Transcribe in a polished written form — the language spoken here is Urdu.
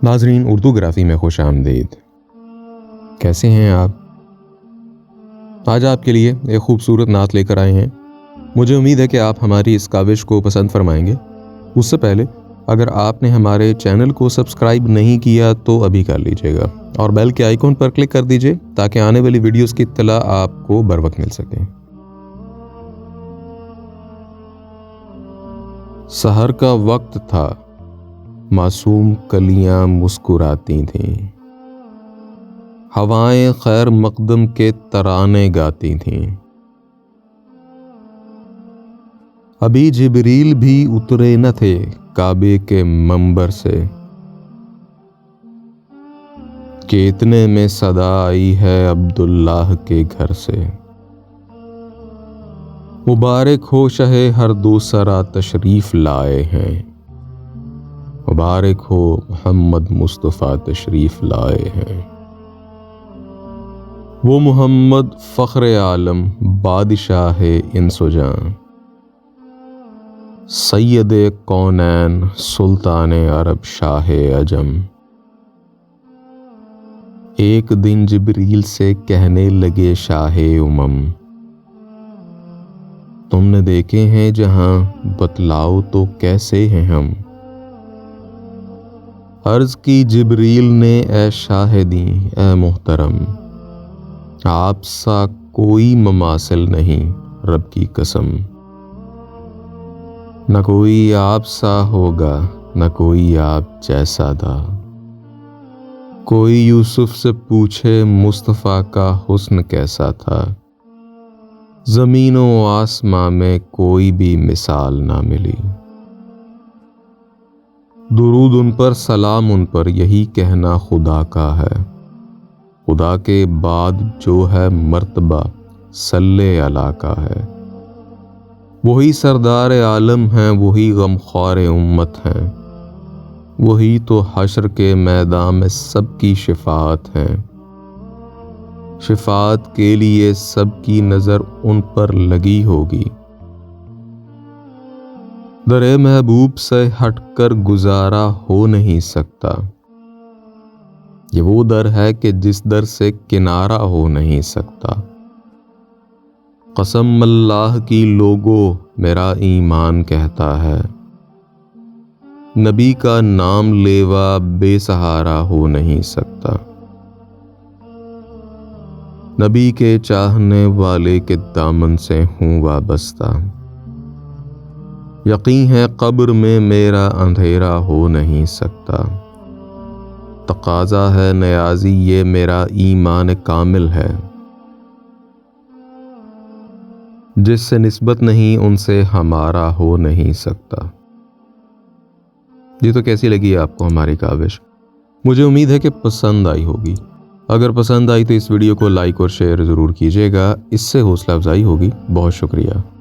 ناظرین، اردو گرافی میں خوش آمدید۔ کیسے ہیں آپ؟ آج آپ کے لیے ایک خوبصورت نعت لے کر آئے ہیں۔ مجھے امید ہے کہ آپ ہماری اس کاوش کو پسند فرمائیں گے۔ اس سے پہلے اگر آپ نے ہمارے چینل کو سبسکرائب نہیں کیا تو ابھی کر لیجئے گا اور بیل کے آئیکن پر کلک کر دیجئے تاکہ آنے والی ویڈیوز کی اطلاع آپ کو بر وقت مل سکے۔ سحر کا وقت تھا، معصوم کلیاں مسکراتی تھیں، ہوائیں خیر مقدم کے ترانے گاتی تھیں۔ ابھی جبریل بھی اترے نہ تھے کعبے کے منبر سے کہ اتنے میں صدا آئی ہے عبداللہ کے گھر سے۔ مبارک ہو شہ ہر دوسرا تشریف لائے ہیں، مبارک ہو محمد مصطفیٰ تشریف لائے ہیں۔ وہ محمد فخر عالم بادشاہ انس و جاں، سید کونین سلطان عرب شاہ عجم۔ ایک دن جبریل سے کہنے لگے شاہ امم، تم نے دیکھے ہیں جہاں، بتلاؤ تو کیسے ہیں ہم۔ عرض کی جبریل نے اے شاہدیں اے محترم، آپ سا کوئی مماثل نہیں رب کی قسم۔ نہ کوئی آپ سا ہوگا نہ کوئی آپ جیسا تھا۔ کوئی یوسف سے پوچھے مصطفیٰ کا حسن کیسا تھا، زمین و آسماں میں کوئی بھی مثال نہ ملی۔ درود ان پر سلام ان پر، یہی کہنا خدا کا ہے۔ خدا کے بعد جو ہے مرتبہ صلی علی کا ہے۔ وہی سردار عالم ہیں، وہی غمخوار امت ہیں، وہی تو حشر کے میدان میں سب کی شفاعت ہیں۔ شفاعت کے لیے سب کی نظر ان پر لگی ہوگی۔ در محبوب سے ہٹ کر گزارا ہو نہیں سکتا، یہ وہ در ہے کہ جس در سے کنارہ ہو نہیں سکتا۔ قسم اللہ کی لوگو میرا ایمان کہتا ہے، نبی کا نام لیوا بے سہارا ہو نہیں سکتا۔ نبی کے چاہنے والے کے دامن سے ہوں وابستہ، یقین ہے قبر میں میرا اندھیرا ہو نہیں سکتا۔ تقاضا ہے نیازی یہ میرا ایمان کامل ہے، جس سے نسبت نہیں ان سے ہمارا ہو نہیں سکتا۔ جی تو کیسی لگی آپ کو ہماری کاوش؟ مجھے امید ہے کہ پسند آئی ہوگی۔ اگر پسند آئی تو اس ویڈیو کو لائک اور شیئر ضرور کیجیے گا، اس سے حوصلہ افزائی ہوگی۔ بہت شکریہ۔